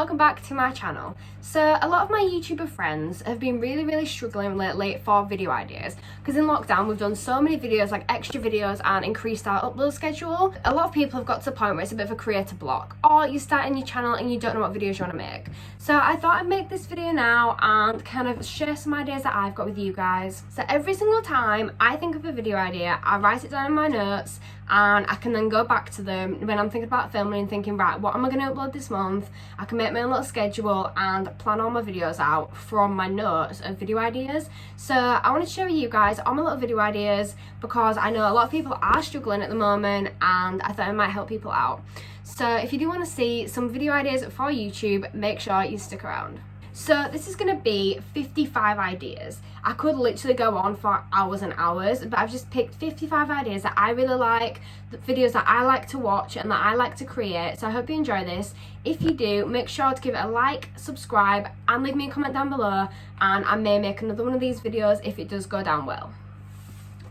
welcome back to my channel. So a lot of my YouTuber friends have been really struggling lately for video ideas because in lockdown we've done so many videos, like extra videos, and increased our upload schedule. A lot of people have got to the point where it's a bit of a creator block, or you're starting your channel and you don't know what videos you want to make. So I thought I'd make this video now and kind of share some ideas that I've got with you guys. So every single time I think of a video idea, I write it down in my notes and I can then go back to them when I'm thinking about filming and thinking, right, what am I going to upload this month? I can make my own little schedule and plan all my videos out from my notes of video ideas. So I want to share with you guys all my little video ideas because I know a lot of people are struggling at the moment and I thought it might help people out. So if you do want to see some video ideas for YouTube, make sure you stick around. So this is going to be 55 ideas. I could literally go on for hours and hours, but I've just picked 55 ideas that I really like, the videos that I like to watch and that I like to create. So I hope you enjoy this. If you do, make sure to give it a like, subscribe, and leave me a comment down below, and I may make another one of these videos if it does go down well.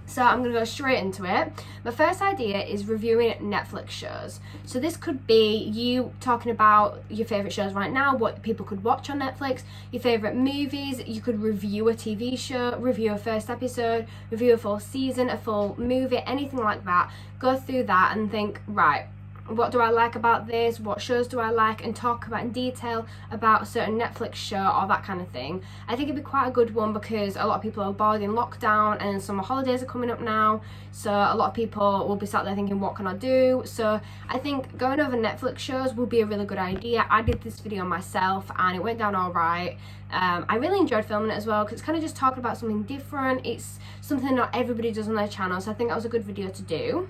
So I'm going to go straight into it. My first idea is reviewing Netflix shows. So this could be you talking about your favourite shows right now, what people could watch on Netflix, your favourite movies. You could review a TV show, review a first episode, review a full season, a full movie, anything like that. Go through that and think, right, what do I like about this? What shows do I like? And talk about in detail about a certain Netflix show or that kind of thing. I think it'd be quite a good one because a lot of people are bored in lockdown and summer holidays are coming up now. So a lot of people will be sat there thinking, what can I do? So I think going over Netflix shows will be a really good idea. I did this video myself and it went down all right. I really enjoyed filming it as well because it's kind of just talking about something different. It's something not everybody does on their channel. So I think that was a good video to do.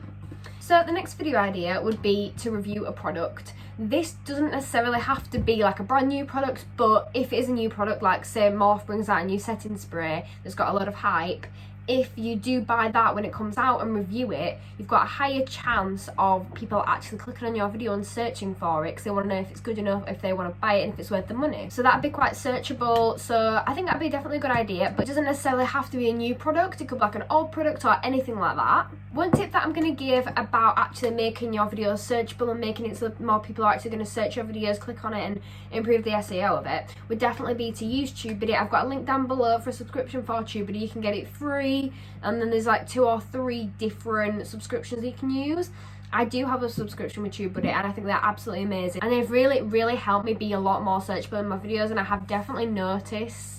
So the next video idea would be to review a product. This doesn't necessarily have to be like a brand new product, but if it is a new product, like say Morphe brings out a new setting spray that's got a lot of hype, if you do buy that when it comes out and review it, you've got a higher chance of people actually clicking on your video and searching for it because they want to know if it's good enough, if they want to buy it, and if it's worth the money. So that'd be quite searchable. So I think that'd be definitely a good idea, but it doesn't necessarily have to be a new product. It could be like an old product or anything like that. One tip that I'm going to give about actually making your videos searchable and making it so that more people are actually going to search your videos, click on it, and improve the SEO of it would definitely be to use Tubebuddy. I've got a link down below for a subscription for Tubebuddy. You can get it free. And then there's like 2 or 3 different subscriptions you can use. I do have a subscription with Tubebuddy and I think they're absolutely amazing. And they've really helped me be a lot more searchable in my videos, and I have definitely noticed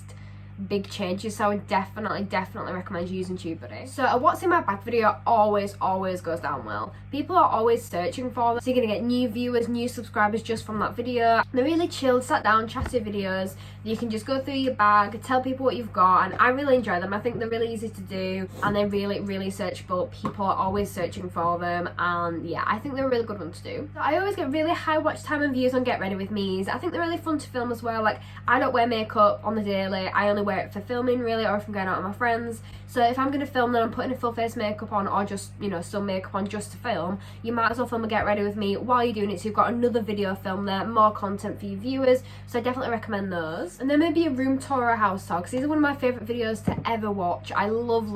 big changes, so I would definitely recommend using Tubebuddy. So a what's in my bag video always goes down well. People are always searching for them, so you're gonna get new viewers, new subscribers just from that video. They're really chilled, sat down, chatty videos. You can just go through your bag, tell people what you've got, and I really enjoy them. I think they're really easy to do and they're really searchable. People are always searching for them, and yeah, I think they're a really good one to do. So I always get really high watch time and views on Get Ready With Me's. I think they're really fun to film as well. Like, I don't wear makeup on the daily, I only wear it for filming really, or if I'm going out with my friends. So if I'm going to film, then I'm putting a full face makeup on, or just, you know, some makeup on just to film. You might as well film a Get Ready With Me while you're doing it, so you've got another video film there, more content for your viewers. So I definitely recommend those. And then maybe a room tour or a house tour, because these are one of my favourite videos to ever watch. I love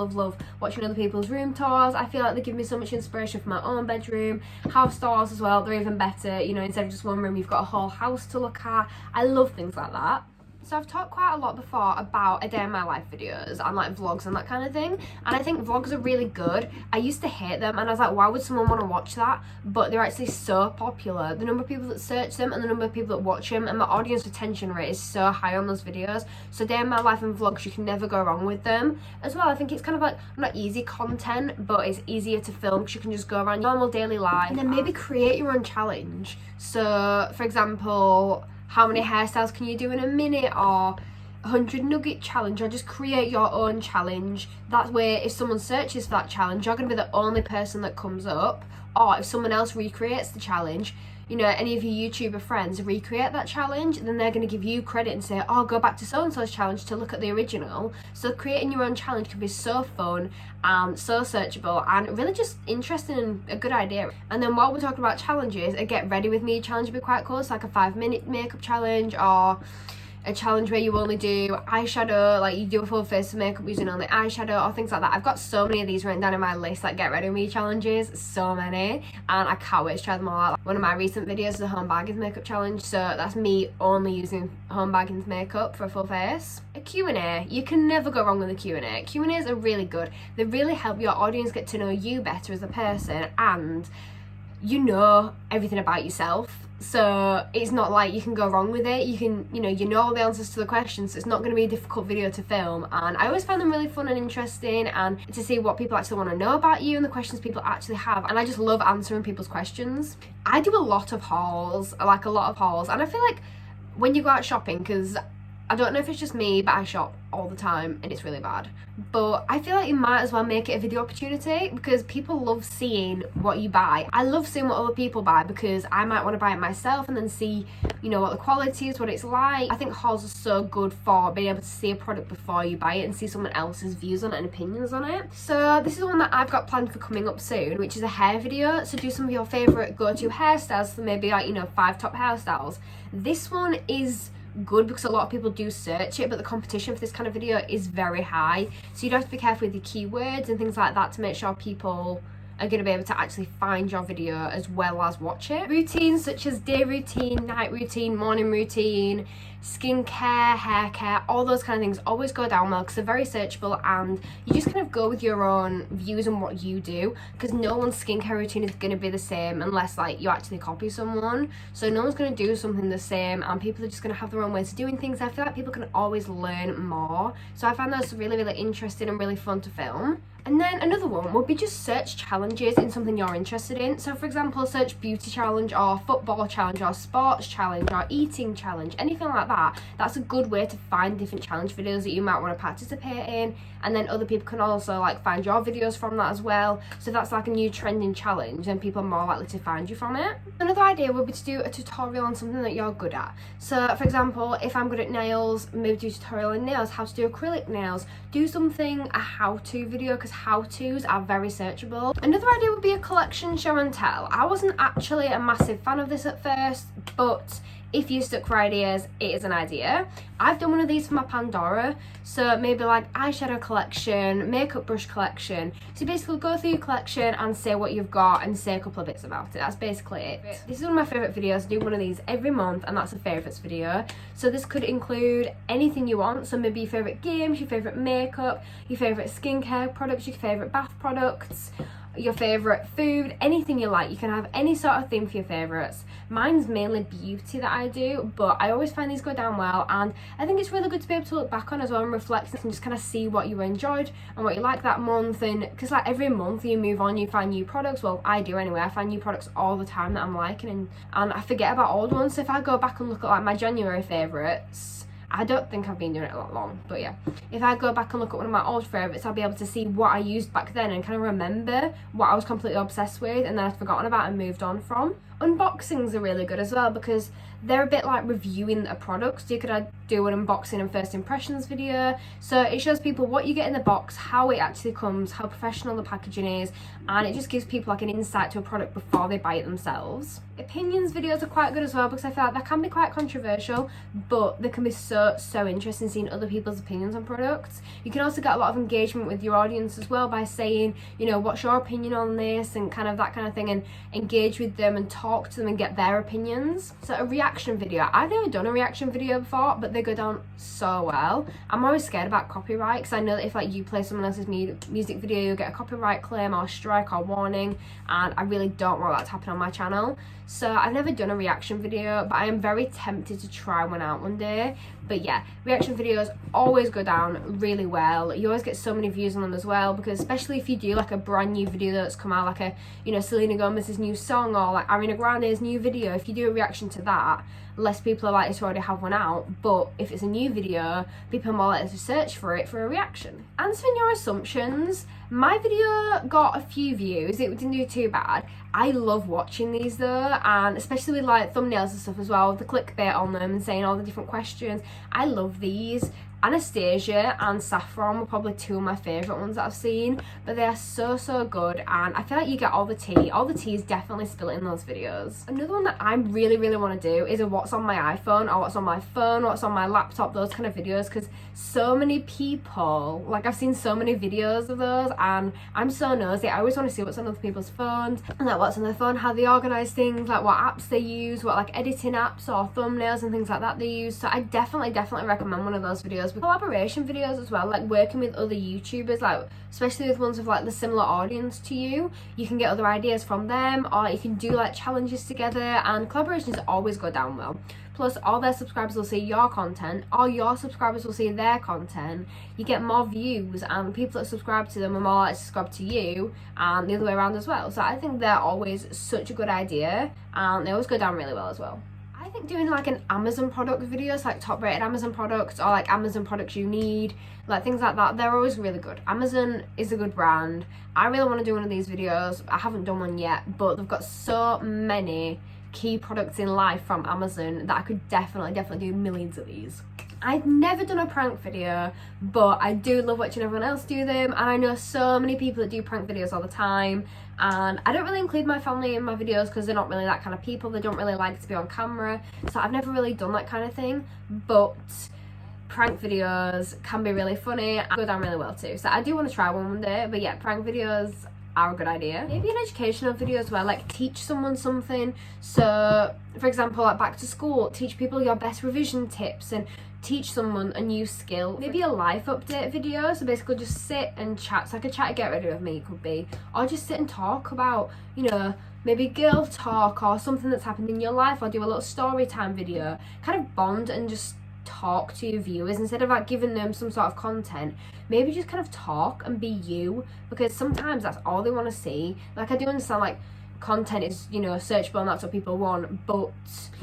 watching other people's room tours. I feel like they give me so much inspiration for my own bedroom. House tours as well, they're even better. You know, instead of just one room, you've got a whole house to look at. I love things like that. So I've talked quite a lot before about a day in my life videos and like vlogs and that kind of thing, and I think vlogs are really good. I used to hate them and I was like, why would someone want to watch that? But they're actually so popular. The number of people that search them and the number of people that watch them, and my audience retention rate is so high on those videos. So day in my life and vlogs, you can never go wrong with them. As well, I think it's kind of like not easy content, but it's easier to film because you can just go around your normal daily life and then maybe create your own challenge. So for example, how many hairstyles can you do in a minute, or 100 nugget challenge, or just create your own challenge. That way if someone searches for that challenge, you're going to be the only person that comes up. Or if someone else recreates the challenge, you know, any of your YouTuber friends recreate that challenge, then they're going to give you credit and say, oh, go back to so-and-so's challenge to look at the original. So creating your own challenge can be so fun and so searchable and really just interesting and a good idea. And then while we're talking about challenges, a Get Ready With Me challenge would be quite cool. It's like a 5-minute makeup challenge, or a challenge where you only do eyeshadow, like you do a full face of makeup using only eyeshadow or things like that. I've got so many of these written down in my list, like get ready with me challenges, so many, and I can't wait to try them all out. One of my recent videos is the Home Baggins makeup challenge, so that's me only using Home Baggins makeup for a full face. A Q&A, you can never go wrong with a Q&A. Q&As are really good. They really help your audience get to know you better as a person, and you know everything about yourself, so it's not like you can go wrong with it. You know all the answers to the questions, so it's not going to be a difficult video to film. And I always find them really fun and interesting, and to see what people actually want to know about you and the questions people actually have. And I just love answering people's questions. I do a lot of hauls, and I feel like when you go out shopping, because I don't know if it's just me, but I shop all the time and it's really bad, but I feel like you might as well make it a video opportunity, because people love seeing what you buy. I love seeing what other people buy, because I might want to buy it myself and then see, you know, what the quality is, what it's like. I think hauls are so good for being able to see a product before you buy it and see someone else's views on it and opinions on it. So this is one that I've got planned for coming up soon, which is a hair video. So do some of your favourite go-to hairstyles, so maybe like, you know, 5 top hairstyles. This one is good because a lot of people do search it, but the competition for this kind of video is very high, so you do have to be careful with your keywords and things like that to make sure people are going to be able to actually find your video as well as watch it. Routines such as day routine, night routine, morning routine, skincare, hair care, all those kind of things always go down well because they're very searchable, and you just kind of go with your own views on what you do, because no one's skincare routine is going to be the same unless like you actually copy someone. So no one's going to do something the same, and people are just going to have their own ways of doing things. I feel like people can always learn more, so I find those really, really interesting and really fun to film. And then another one would be just search challenges in something you're interested in. So for example, search beauty challenge or football challenge or sports challenge or eating challenge, anything like that. That's a good way to find different challenge videos that you might want to participate in, and then other people can also like find your videos from that as well. So that's like a new trending challenge, and people are more likely to find you from it. Another idea would be to do a tutorial on something that you're good at. So for example, if I'm good at nails, maybe do a tutorial on nails, how to do acrylic nails. Do something, a how-to video, because how-tos are very searchable. Another idea would be a collection show and tell. I wasn't actually a massive fan of this at first, but if you're stuck for ideas, it is an idea. I've done one of these for my Pandora, so maybe like eyeshadow collection, makeup brush collection. So basically go through your collection and say what you've got and say a couple of bits about it. That's basically it. This is one of my favourite videos. I do one of these every month, and that's a favourites video. So this could include anything you want. So maybe your favourite games, your favourite makeup, your favourite skincare products, your favourite bath products, your favourite food, anything you like. You can have any sort of theme for your favourites. Mine's mainly beauty that I do, but I always find these go down well, and I think it's really good to be able to look back on as well and reflect and just kind of see what you enjoyed and what you liked that month. And because like every month you move on, you find new products. Well, I do anyway. I find new products all the time that I'm liking, and I forget about old ones. So if I go back and look at like my January favourites, I don't think I've been doing it a lot long, but yeah, if I go back and look at one of my old favourites, I'll be able to see what I used back then and kind of remember what I was completely obsessed with and then I've forgotten about and moved on from. Unboxings are really good as well because they're a bit like reviewing a product. So you could do an unboxing and first impressions video. So it shows people what you get in the box, how it actually comes, how professional the packaging is, and it just gives people like an insight to a product before they buy it themselves. Opinions videos are quite good as well because I feel like they can be quite controversial, but they can be so interesting seeing other people's opinions on products. You can also get a lot of engagement with your audience as well by saying, you know, what's your opinion on this and kind of that kind of thing, and engage with them and talk to them and get their opinions. So a reaction video. I've never done a reaction video before, but they go down so well. I'm always scared about copyright because I know that if like you play someone else's music video, you'll get a copyright claim or strike or warning, and I really don't want that to happen on my channel. So I've never done a reaction video, but I am very tempted to try one out one day. But yeah, reaction videos always go down really well. You always get so many views on them as well, because especially if you do like a brand new video that's come out, like a, you know, Selena Gomez's new song or like Ariana Grande's new video, if you do a reaction to that, less people are likely to already have one out. But if it's a new video, people are more likely to search for it for a reaction. Answering your assumptions, my video got a few views. It didn't do too bad. I love watching these though, and especially with like thumbnails and stuff as well, with the clickbait on them and saying all the different questions. I love these. Anastasia and Saffron were probably two of my favourite ones that I've seen, but they are so good, and I feel like you get all the tea. All the tea is definitely spilled in those videos. Another one that I really want to do is a what what's on my iPhone or what's on my phone, what's on my laptop, those kind of videos, because so many people, like I've seen so many videos of those and I'm so nosy. I always want to see what's on other people's phones and like what's on their phone, how they organise things, like what apps they use, what like editing apps or thumbnails and things like that they use. So I definitely recommend one of those videos. With collaboration videos as well, like working with other YouTubers, like especially with ones with like the similar audience to you, you can get other ideas from them, or you can do like challenges together, and collaborations always go down well. Plus all their subscribers will see your content, or your subscribers will see their content. You get more views and people that subscribe to them are more likely to subscribe to you, and the other way around as well. So I think they're always such a good idea and they always go down really well as well. I think doing like an Amazon product videos, like top rated Amazon products or like Amazon products you need, like things like that, they're always really good. Amazon is a good brand. I really want to do one of these videos. I haven't done one yet, but they've got so many key products in life from Amazon that I could definitely do millions of these. I've never done a prank video, but I do love watching everyone else do them, and I know so many people that do prank videos all the time, and I don't really include my family in my videos because they're not really that kind of people. They don't really like to be on camera, so I've never really done that kind of thing, but prank videos can be really funny and go down really well too. So I do want to try one day, but yeah, prank videos are a good idea. Maybe an educational video as well, like teach someone something. So for example, like back to school, teach people your best revision tips and teach someone a new skill. Maybe a life update video, so basically just sit and chat. So like a chat to get ready with me could be, or just sit and talk about, you know, maybe girl talk or something that's happened in your life, or do a little story time video. Kind of bond and just talk to your viewers instead of like giving them some sort of content. Maybe just kind of talk and be you, because sometimes that's all they want to see. Like I do understand like content is, you know, searchable and that's what people want, but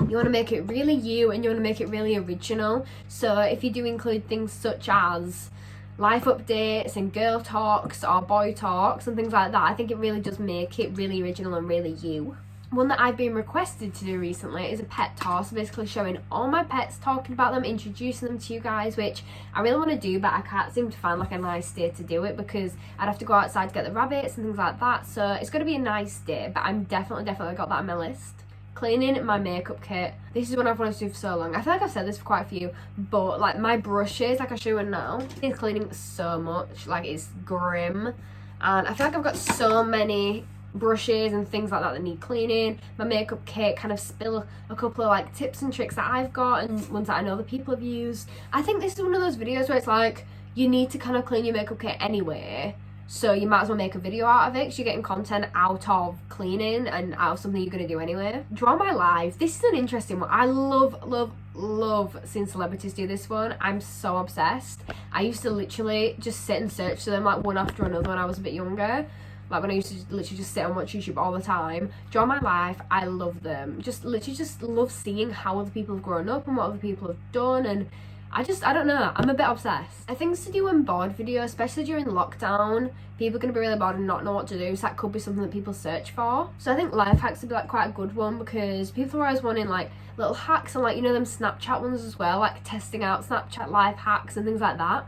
you want to make it really you and you want to make it really original. So if you do include things such as life updates and girl talks or boy talks and things like that, I think it really does make it really original and really you. One that I've been requested to do recently is a pet tour, so basically showing all my pets, talking about them, introducing them to you guys, which I really want to do, but I can't seem to find like a nice day to do it because I'd have to go outside to get the rabbits and things like that. So it's going to be a nice day, but I'm definitely got that on my list. Cleaning my makeup kit. This is one I've wanted to do for so long. I feel like I've said this for quite a few, but like my brushes, like I show you now, it's cleaning so much, like it's grim, and I feel like I've got so many brushes and things like that that need cleaning. My makeup kit, kind of spill a couple of like tips and tricks that I've got and ones that I know that people have used. I think this is one of those videos where it's like you need to kind of clean your makeup kit anyway, so you might as well make a video out of it because you're getting content out of cleaning and out of something you're going to do anyway. Draw my life. This is an interesting one. I love seeing celebrities do this one. I'm so obsessed. I used to literally just sit and search for them like one after another when I was a bit younger. Like when I used to literally just sit and watch YouTube all the time. Draw my life, I love them. Just literally just love seeing how other people have grown up and what other people have done, and I don't know, I'm a bit obsessed. I think to do when bored video, especially during lockdown, people are going to be really bored and not know what to do, so that could be something that people search for. So I think life hacks would be like quite a good one, because people are always wanting like little hacks and like, you know, them Snapchat ones as well, like testing out Snapchat life hacks and things like that.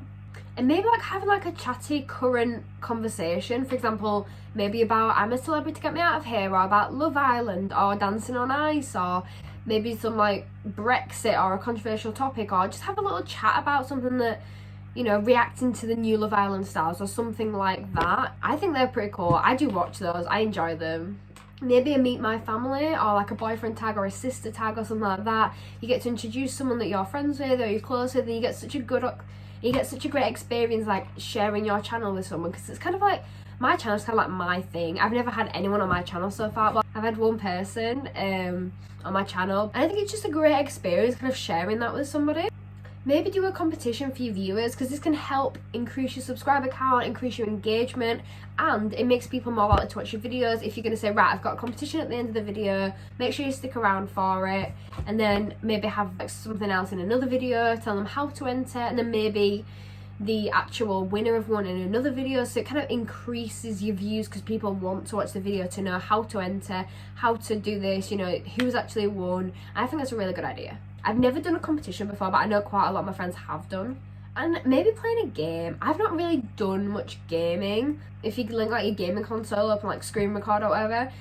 And maybe like having like a chatty current conversation, for example, maybe about I'm a celebrity, get me out of here, or about Love Island or Dancing on Ice, or maybe some like Brexit or a controversial topic, or just have a little chat about something that, you know, reacting to the new Love Island stars or something like that. I think they're pretty cool. I do watch those, I enjoy them. Maybe a meet my family or like a boyfriend tag or a sister tag or something like that. You get to introduce someone that you're friends with or you're close with, and you get such a great experience like sharing your channel with someone, because it's kind of like, my channel is kind of like my thing. I've never had anyone on my channel so far, but I've had one person on my channel, and I think it's just a great experience kind of sharing that with somebody. Maybe do a competition for your viewers, because this can help increase your subscriber count, increase your engagement, and it makes people more likely to watch your videos. If you're going to say, right, I've got a competition at the end of the video, make sure you stick around for it, and then maybe have like something else in another video, tell them how to enter, and then maybe the actual winner of one in another video. So it kind of increases your views because people want to watch the video to know how to enter, how to do this, you know, who's actually won. I think that's a really good idea. I've never done a competition before, but I know quite a lot of my friends have done. And maybe playing a game. I've not really done much gaming. If you link like your gaming console up and like screen record or whatever,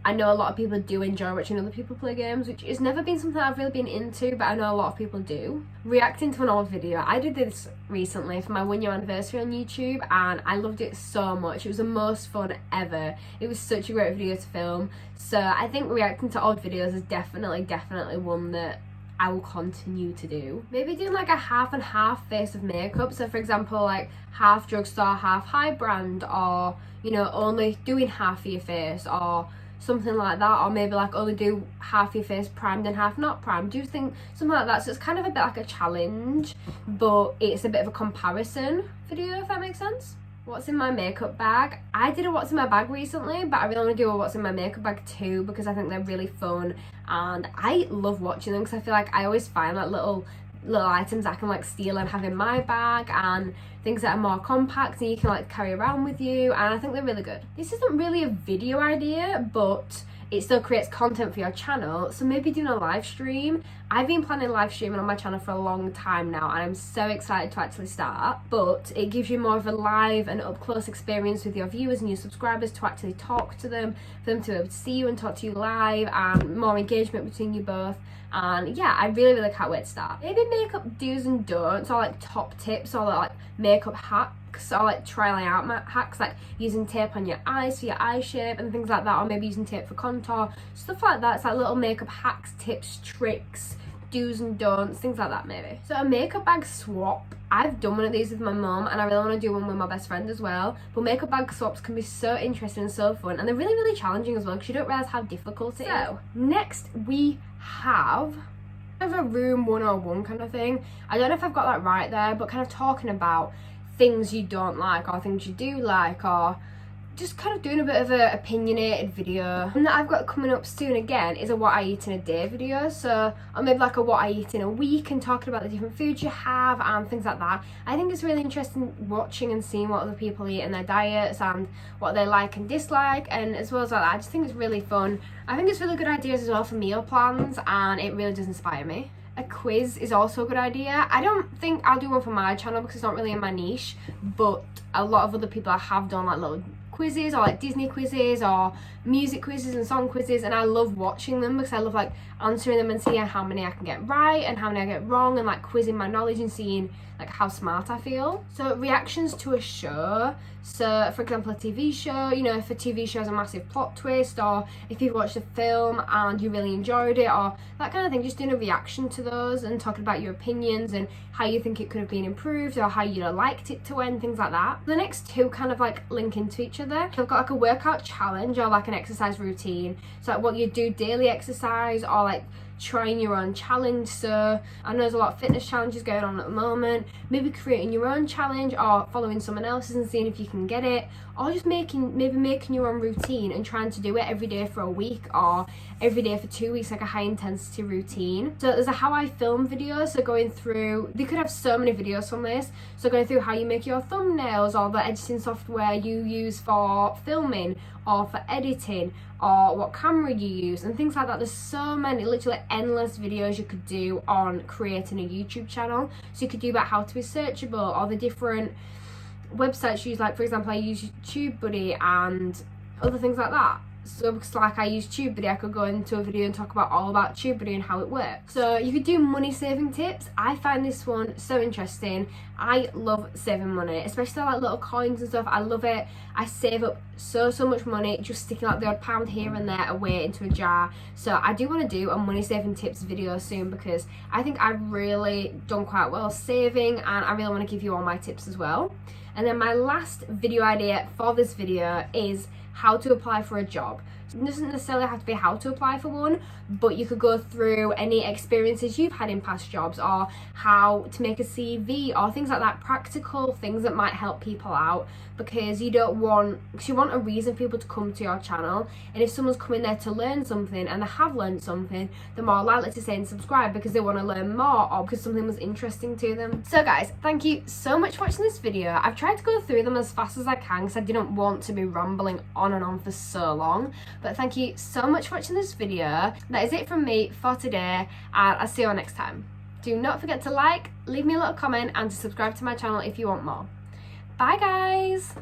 I know a lot of people do enjoy watching other people play games, which has never been something I've really been into, but I know a lot of people do. Reacting to an old video. I did this recently for my 1-year anniversary on YouTube, and I loved it so much. It was the most fun ever. It was such a great video to film. So I think reacting to old videos is definitely one that I will continue to do. Maybe doing like a half and half face of makeup. So for example, like half drugstore, half high brand, or you know, only doing half of your face, or something like that, or maybe like only do half your face primed and half not primed. Do you think something like that? So it's kind of a bit like a challenge, but it's a bit of a comparison video, if that makes sense. What's in my makeup bag? I did a what's in my bag recently, but I really want to do a what's in my makeup bag too, because I think they're really fun and I love watching them, because I feel like I always find like little items I can like steal and have in my bag, and things that are more compact and you can like carry around with you, and I think they're really good. This isn't really a video idea, but it still creates content for your channel, so maybe doing a live stream. I've been planning live streaming on my channel for a long time now, and I'm so excited to actually start, but it gives you more of a live and up close experience with your viewers and your subscribers, to actually talk to them, for them to be able to see you and talk to you live, and more engagement between you both. And yeah, I really can't wait to start. Maybe makeup do's and don'ts, or like top tips, or like makeup hacks, or like trialing out hacks, like using tape on your eyes for your eye shape and things like that, or maybe using tape for contour, stuff like that. It's like little makeup hacks, tips, tricks, do's and don'ts, things like that maybe. So a makeup bag swap. I've done one of these with my mum, and I really want to do one with my best friend as well. But makeup bag swaps can be so interesting and so fun, and they're really challenging as well, because you don't realise how difficult it is. So next we have kind of a room 101 kind of thing. I don't know if I've got that right there, but kind of talking about things you don't like or things you do like, or just kind of doing a bit of an opinionated video. And that I've got coming up soon again is a what I eat in a day video. So, or maybe like a what I eat in a week, and talking about the different foods you have and things like that. I think it's really interesting watching and seeing what other people eat in their diets and what they like and dislike, and as well as that, I just think it's really fun. I think it's really good ideas as well for meal plans, and it really does inspire me. A quiz is also a good idea. I don't think I'll do one for my channel because it's not really in my niche, but a lot of other people have done like little quizzes, or like Disney quizzes or music quizzes and song quizzes, and I love watching them because I love like answering them and seeing how many I can get right and how many I get wrong, and like quizzing my knowledge and seeing like how smart I feel. So reactions to a show. So for example, a TV show, you know, if a TV show has a massive plot twist, or if you've watched a film and you really enjoyed it, or that kind of thing, just doing a reaction to those and talking about your opinions and how you think it could have been improved, or how you liked it to end, things like that. The next two kind of like link into each other. So I've got like a workout challenge, or like an exercise routine. So like what you do daily exercise, or like trying your own challenge. So I know there's a lot of fitness challenges going on at the moment. Maybe creating your own challenge, or following someone else's and seeing if you can get it, or just making your own routine and trying to do it every day for a week, or every day for 2 weeks, like a high intensity routine. So there's a how I film video, so going through, they could have so many videos from this, so going through how you make your thumbnails, or the editing software you use for filming or for editing, or what camera you use and things like that. There's so many, literally endless videos you could do on creating a YouTube channel. So you could do about how to be searchable, or the different websites you use, like for example I use Tubebuddy and other things like that. So because like I use Tubebuddy, I could go into a video and talk about all about Tubebuddy and how it works. So you could do money saving tips. I find this one so interesting. I love saving money, especially like little coins and stuff. I love it. I save up so much money, just sticking like the odd pound here and there away into a jar. So I do want to do a money saving tips video soon, because I think I've really done quite well saving, and I really want to give you all my tips as well. And then my last video idea for this video is how to apply for a job. So it doesn't necessarily have to be how to apply for one, but you could go through any experiences you've had in past jobs, or how to make a CV, or things like that, practical things that might help people out, because you want a reason for people to come to your channel. And if someone's coming there to learn something and they have learned something, they're more likely to say and subscribe because they want to learn more, or because something was interesting to them. So guys, thank you so much for watching this video. I've tried to go through them as fast as I can because I didn't want to be rambling on and on for so long, but thank you so much for watching this video. That is it from me for today, and I'll see you all next time. Do not forget to like, leave me a little comment, and to subscribe to my channel if you want more. Bye guys!